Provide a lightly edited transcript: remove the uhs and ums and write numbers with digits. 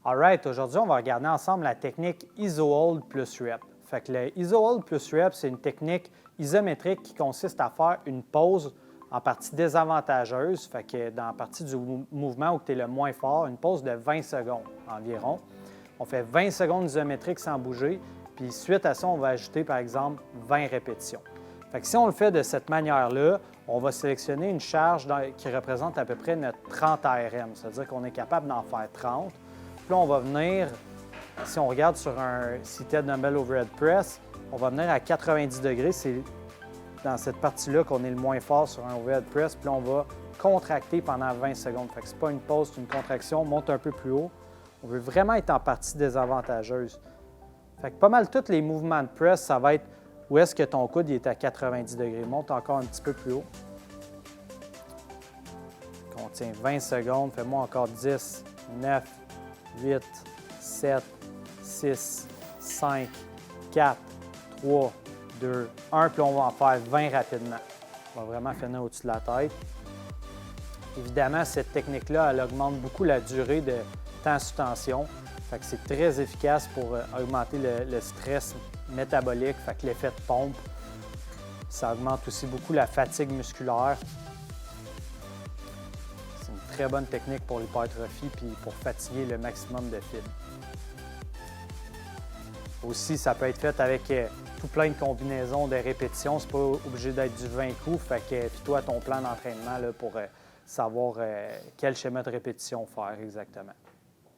Alright, aujourd'hui, on va regarder ensemble la technique Iso-Hold plus Rep. Fait que le Iso-Hold plus Rep, c'est une technique isométrique qui consiste à faire une pause en partie désavantageuse, fait que dans la partie du mouvement où tu es le moins fort, une pause de 20 secondes environ. On fait 20 secondes isométriques sans bouger, puis suite à ça, on va ajouter par exemple 20 répétitions. Fait que si on le fait de cette manière-là, on va sélectionner une charge qui représente à peu près notre 30 ARM, c'est-à-dire qu'on est capable d'en faire 30. Puis là, on va venir, si on regarde sur un seated dumbbell overhead press, on va venir à 90 degrés. C'est dans cette partie-là qu'on est le moins fort sur un overhead press. Puis là, on va contracter pendant 20 secondes. Fait que c'est pas une pause, c'est une contraction. On monte un peu plus haut. On veut vraiment être en partie désavantageuse. Fait que pas mal tous les mouvements de press, ça va être où est-ce que ton coude il est à 90 degrés. Monte encore un petit peu plus haut. On tient 20 secondes. Fais-moi encore 10, 9, 8, 7, 6, 5, 4, 3, 2, 1. Puis on va en faire 20 rapidement. On va vraiment finir au-dessus de la tête. Évidemment, cette technique-là, elle augmente beaucoup la durée de temps sous tension. Fait que c'est très efficace pour augmenter le stress métabolique, fait que l'effet de pompe. Ça augmente aussi beaucoup la fatigue musculaire. C'est une très bonne technique pour l'hypertrophie puis pour fatiguer le maximum de fibres. Aussi, ça peut être fait avec tout plein de combinaisons de répétitions. C'est pas obligé d'être du 20 coups. Fait que fie-toi à ton plan d'entraînement pour savoir quel schéma de répétition faire exactement.